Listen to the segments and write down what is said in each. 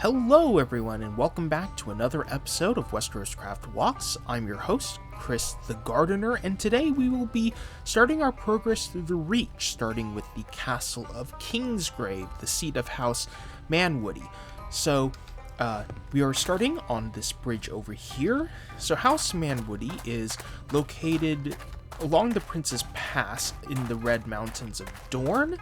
Hello everyone and welcome back to another episode of WesteroScraft Walks. I'm your host, Chris the Gardener, and today we will be starting our progress through the Reach, starting with the castle of Kingsgrave, the seat of House Manwoody. So, we are starting on this bridge over here. So House Manwoody is located along the Prince's Pass in the Red Mountains of Dorne.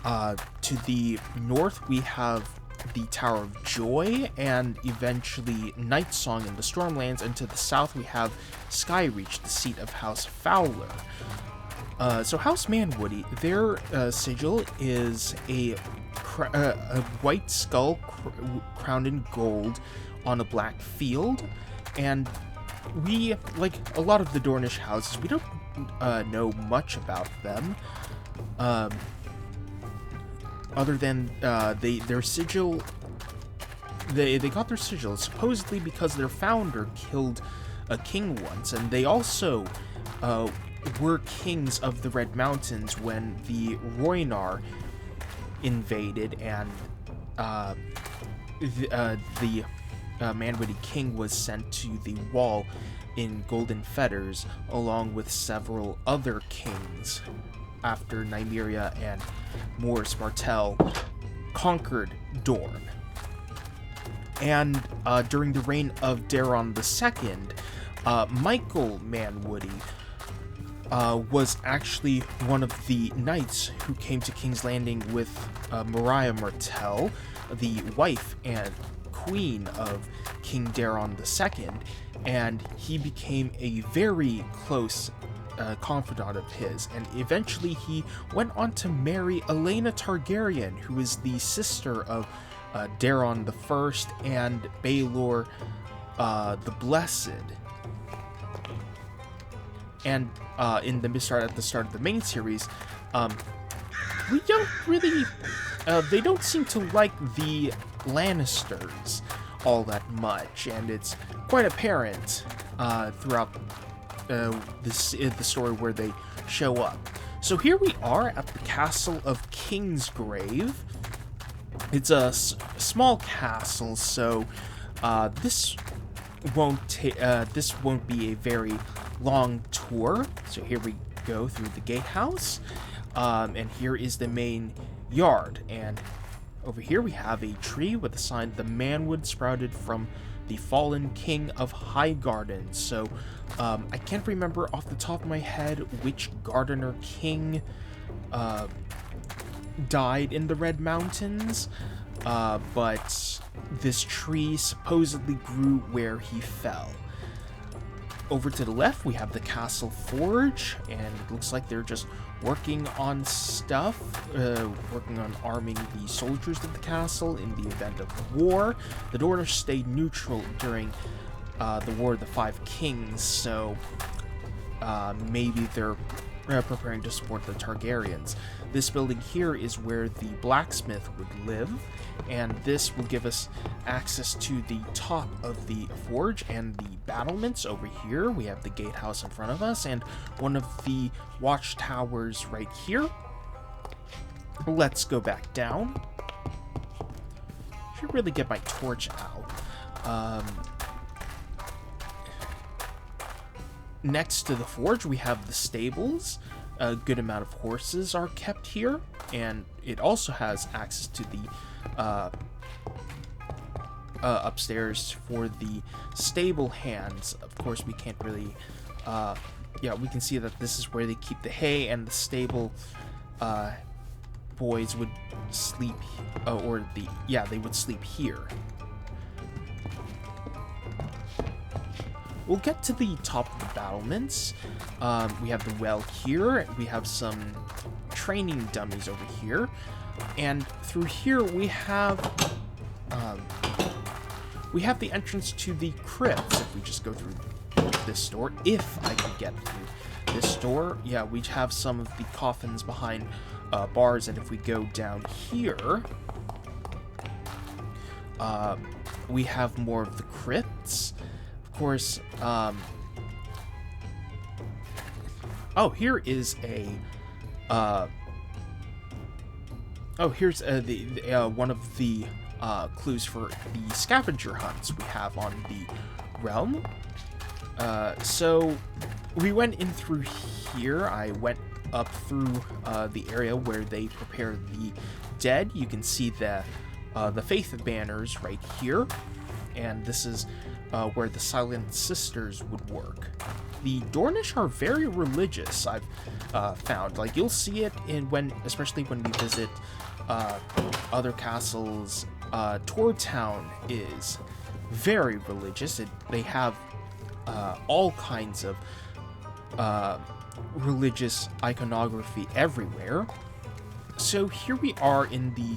To the north we have the Tower of Joy, and eventually Night Song in the Stormlands, and to the south we have Skyreach, the seat of House Fowler. So House Manwoody, their sigil is a white skull crowned in gold on a black field, and we, like a lot of the Dornish houses, we don't know much about them. Other than their sigil, they got their sigil supposedly because their founder killed a king once, and they also were kings of the Red Mountains when the Rhoynar invaded, and the Manwoody king was sent to the Wall in golden fetters, along with several other kings, after Nymeria and Morris Martell conquered Dorne. And during the reign of Daeron II, Michael Manwoody was actually one of the knights who came to King's Landing with Mariah Martell, the wife and queen of King Daeron II, and he became a very close confidant of his, and eventually he went on to marry Aelena Targaryen, who is the sister of Daeron I and Baelor the Blessed. And at the start of the main series, we don't really, they don't seem to like the Lannisters all that much, and it's quite apparent throughout the story where they show up. So here we are at the castle of Kingsgrave. It's a small castle, so this won't be a very long tour. So here we go through the gatehouse, and here is the main yard. And over here we have a tree with a sign, "The Manwood sprouted from the fallen king of Highgarden." So I can't remember off the top of my head which Gardener king died in the Red Mountains, but this tree supposedly grew where he fell. Over to the left we have the castle forge, and it looks like they're just working on stuff, working on arming the soldiers of the castle in the event of war. The Dornish stayed neutral during the War of the Five Kings, so maybe they're preparing to support the Targaryens. This building here is where the blacksmith would live, and this will give us access to the top of the forge and the battlements. Over here we have the gatehouse in front of us and one of the watchtowers right here. Let's go back down. Should really get my torch out. Next to the forge we have the stables. A good amount of horses are kept here, and it also has access to the upstairs for the stable hands. Of course we can't really we can see that this is where they keep the hay, and the stable boys would sleep, they would sleep here. We'll get to the top of the battlements. We have the well here. We have some training dummies over here. And through here we have the entrance to the crypts. If we just go through this door, if I can get through this door. Yeah, we have some of the coffins behind bars, and if we go down here, we have more of the crypts. Of course, here is a here's one of the clues for the scavenger hunts we have on the realm. So we went in through here. I went up through the area where they prepare the dead. You can see the faith banners right here, and this is where the Silent Sisters would work. The Dornish are very religious, I've found. Like, you'll see it especially when we visit other castles. Tor Town is very religious. They have all kinds of religious iconography everywhere. So here we are in the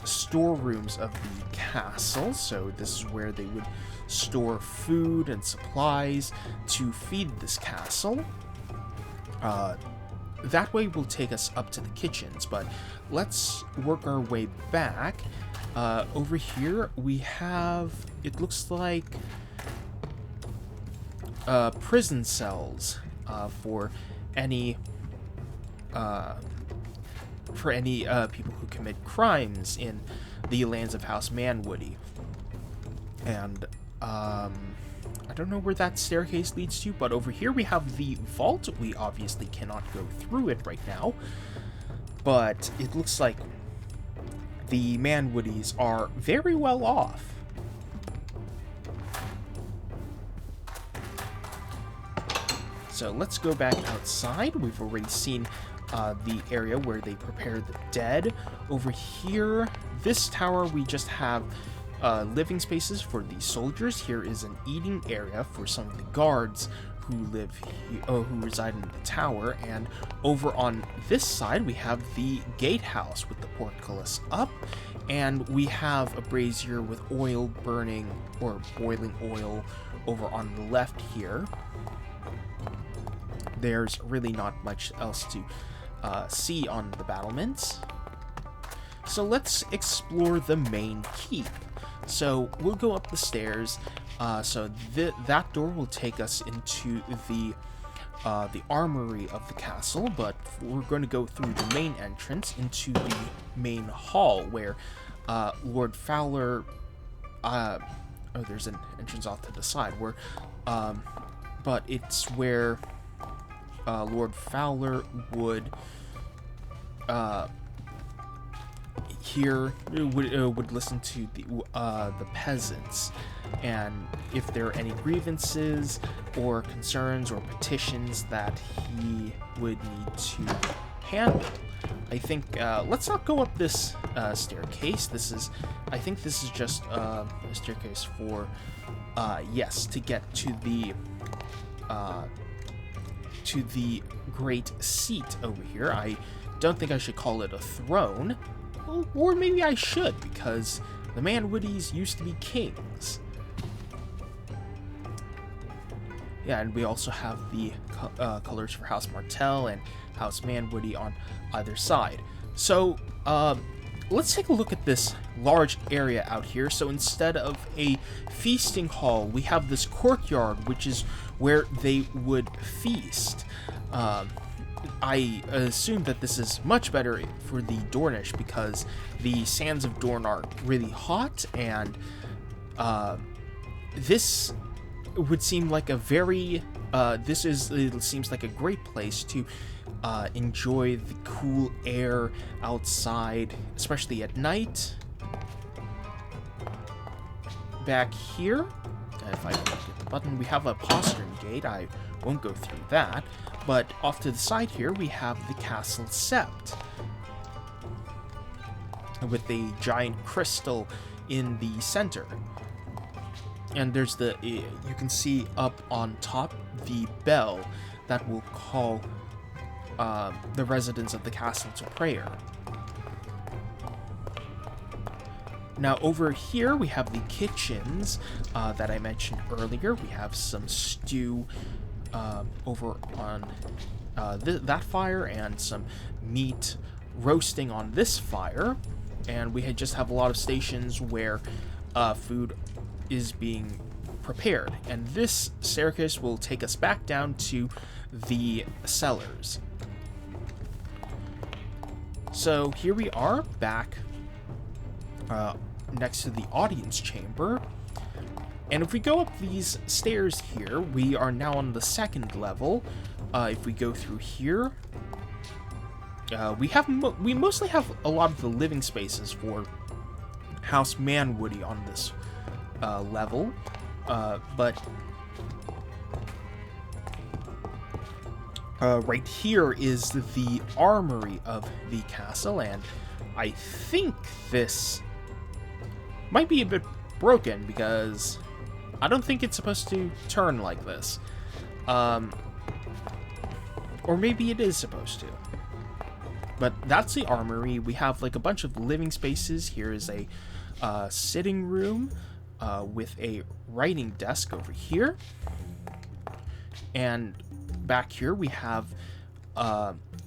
storerooms of the castle. So this is where they would store food and supplies to feed this castle. That way will take us up to the kitchens, but let's work our way back. Over here we have, it looks like, prison cells for any people who commit crimes in the lands of House Manwoody. And I don't know where that staircase leads to, but over here we have the vault. We obviously cannot go through it right now, but it looks like the Manwoodies are very well off. So let's go back outside. We've already seen the area where they prepare the dead. Over here, this tower, we just have living spaces for the soldiers. Here is an eating area for some of the guards who live here, who reside in the tower. And over on this side, we have the gatehouse with the portcullis up, and we have a brazier with oil burning or boiling oil over on the left here. There's really not much else to see on the battlements. So let's explore the main keep. So we'll go up the stairs. So that door will take us into the armory of the castle, but we're going to go through the main entrance into the main hall where Lord Fowler. There's an entrance off to the side where, but it's where Lord Fowler would would listen to the peasants, and if there are any grievances or concerns or petitions that he would need to handle. I think let's not go up this staircase. I think this is just a staircase for yes, to get to the great seat over here. I don't think I should call it a throne. Well, or maybe I should, because the Manwoodies used to be kings. Yeah, and we also have the colors for House Martell and House Manwoody on either side. So, let's take a look at this large area out here. So instead of a feasting hall, we have this courtyard, which is where they would feast. I assume that this is much better for the Dornish because the sands of Dorne are really hot, and this would seem like a very it seems like a great place to enjoy the cool air outside, especially at night. Back here, if I can get the button, we have a postern gate. I won't go through that, but off to the side here we have the castle sept with a giant crystal in the center. And there's you can see up on top the bell that will call the residents of the castle to prayer. Now over here we have the kitchens that I mentioned earlier. We have some stew over on that fire, and some meat roasting on this fire. And we just have a lot of stations where food is being prepared. And this staircase will take us back down to the cellars. So here we are back next to the audience chamber. And if we go up these stairs here, we are now on the second level. If we go through here, we mostly have a lot of the living spaces for House Manwoody on this level, but right here is the armory of the castle, and I think this might be a bit broken because I don't think it's supposed to turn like this. Or maybe it is supposed to. But that's the armory. We have like a bunch of living spaces. Here is a sitting room with a writing desk over here. And back here we have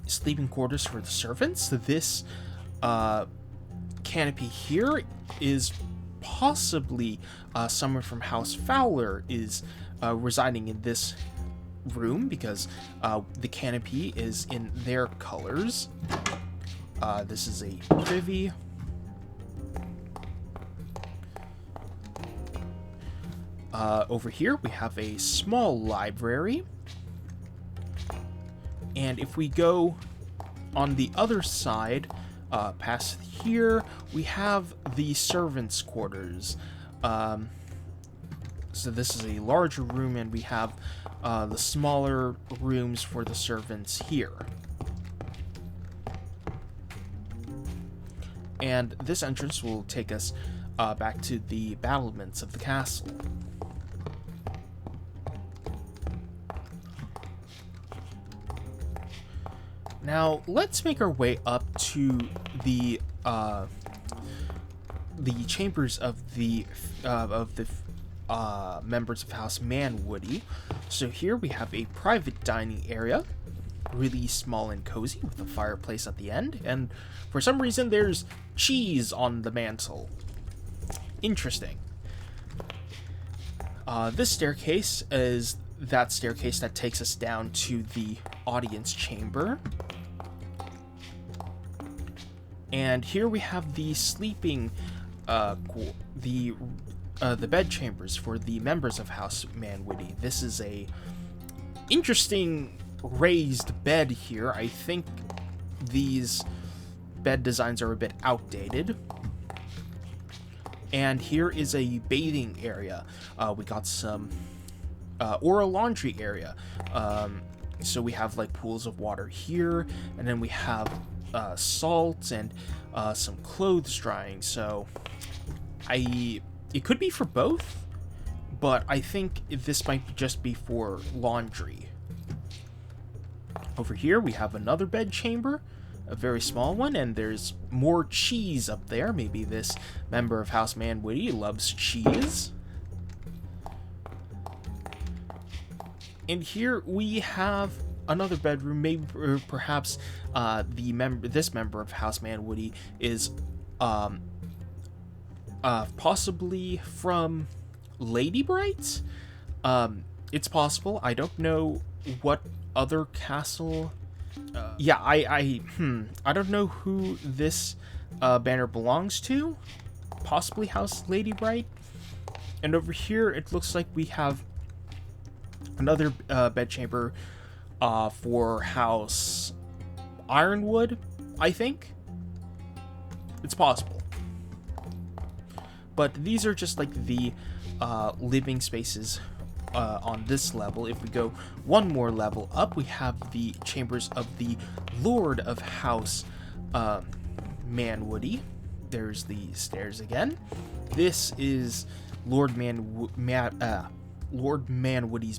sleeping quarters for the servants. This canopy here is possibly someone from House Fowler is residing in this room because the canopy is in their colors. This is a privy. Over here we have a small library. And if we go on the other side, past here, we have the servants' quarters. So this is a larger room, and we have the smaller rooms for the servants here. And this entrance will take us back to the battlements of the castle. Now, let's make our way up to the chambers of the members of House Manwoody. So here we have a private dining area, really small and cozy, with a fireplace at the end, and for some reason there's cheese on the mantle. Interesting. This staircase is that staircase that takes us down to the audience chamber. And here we have the sleeping, the bedchambers for the members of House Manwoody. This is a interesting raised bed here. I think these bed designs are a bit outdated. And here is a bathing area. We got some, or a laundry area. So we have like pools of water here, and then we have salt and some clothes drying. So it could be for both, but I think this might just be for laundry. Over here we have another bed chamber, a very small one, and there's more cheese up there. Maybe this member of House Manwoody loves cheese. And here we have another bedroom. Maybe, or perhaps this member of House Manwoody is possibly from Lady Bright. It's possible. I don't know what other castle. Yeah, I don't know who this banner belongs to. Possibly House Lady Bright. And over here, it looks like we have another bedchamber for House Ironwood, I think. It's possible. But these are just like the living spaces on this level. If we go one more level up, we have the chambers of the Lord of House Manwoody. There's the stairs again. This is Lord Manwoody's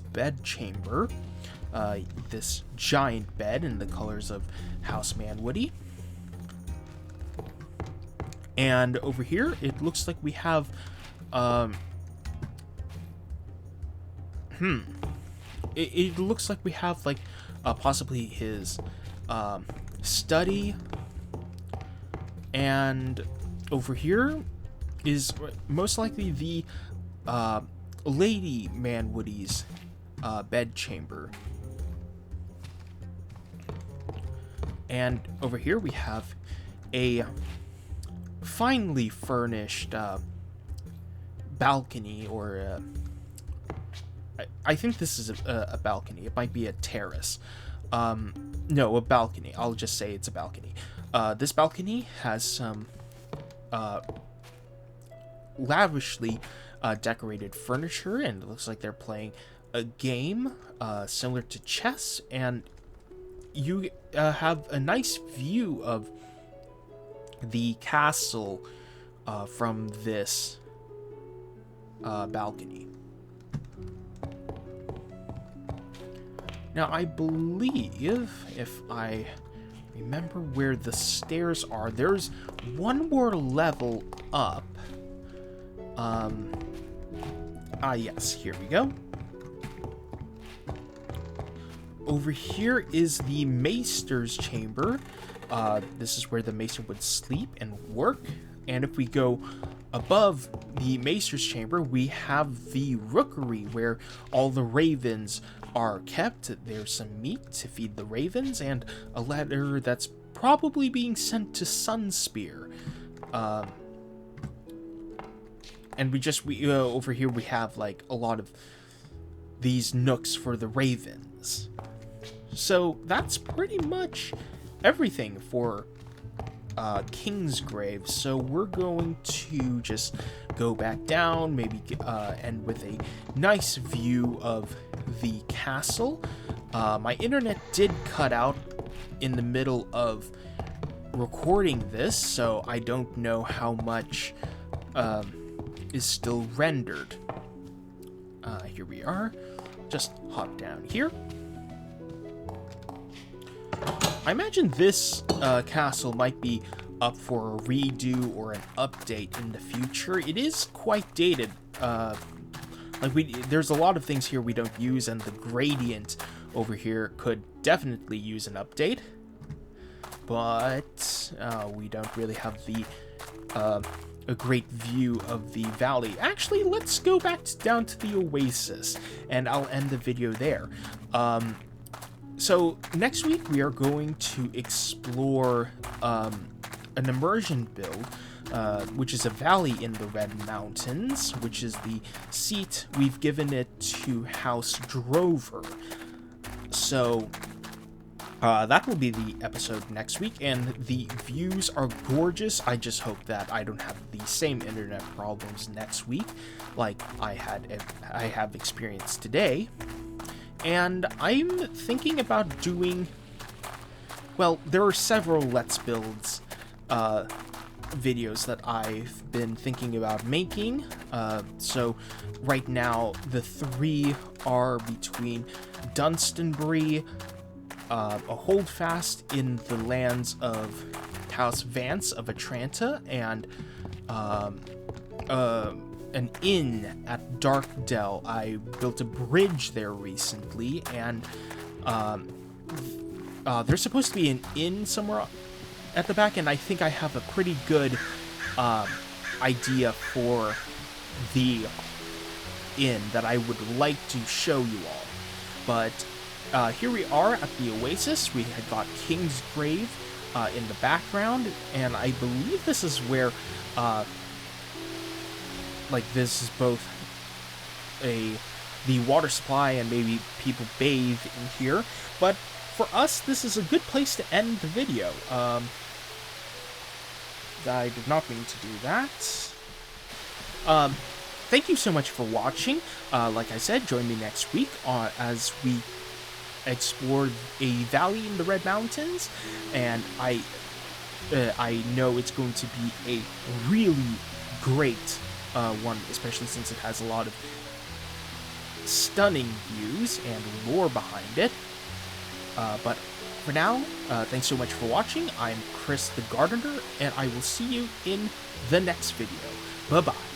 bedchamber. This giant bed in the colors of House Manwoody. And over here, it looks like we have it looks like we have like possibly his study, and over here is most likely the Lady Manwoody's bedchamber. And over here we have a finely furnished balcony, or I think this is a balcony. It might be a terrace. No, a balcony. I'll just say it's a balcony. This balcony has some lavishly decorated furniture, and it looks like they're playing a game similar to chess, and you have a nice view of the castle from this balcony. Now, I believe, if I remember where the stairs are, there's one more level up. Yes, here we go. Over here is the maester's chamber. This is where the maester would sleep and work. And if we go above the maester's chamber, we have the rookery, where all the ravens are kept. There's some meat to feed the ravens, and a letter that's probably being sent to Sunspear. And we over here we have like a lot of these nooks for the ravens. So that's pretty much everything for Kingsgrave. So we're going to just go back down, maybe end with a nice view of the castle. My internet did cut out in the middle of recording this, so I don't know how much is still rendered. Here we are. Just hop down here. I imagine this castle might be up for a redo or an update in the future. It is quite dated. There's a lot of things here we don't use, and the gradient over here could definitely use an update. But we don't really have the a great view of the valley. Actually, let's go back down to the oasis, and I'll end the video there. So next week we are going to explore an immersion build, which is a valley in the Red Mountains, which is the seat. We've given it to House Drover. So that will be the episode next week, and the views are gorgeous. I just hope that I don't have the same internet problems next week like I have experienced today. And I'm thinking about doing, well, there are several Let's Builds videos that I've been thinking about making. So right now the three are between Dunstonbury, a holdfast in the lands of House Vance of Atranta, and an inn at Darkdell. I built a bridge there recently, and there's supposed to be an inn somewhere at the back, and I think I have a pretty good idea for the inn that I would like to show you all. But here we are at the oasis. We had got Kingsgrave in the background, and I believe this is where this is both the water supply, and maybe people bathe in here. But for us, this is a good place to end the video. I did not mean to do that. Thank you so much for watching. Like I said, join me next week as we explore a valley in the Red Mountains, and I know it's going to be a really great one, especially since it has a lot of stunning views and lore behind it. But for now, thanks so much for watching. I'm Chris the Gardener, and I will see you in the next video. Bye-bye.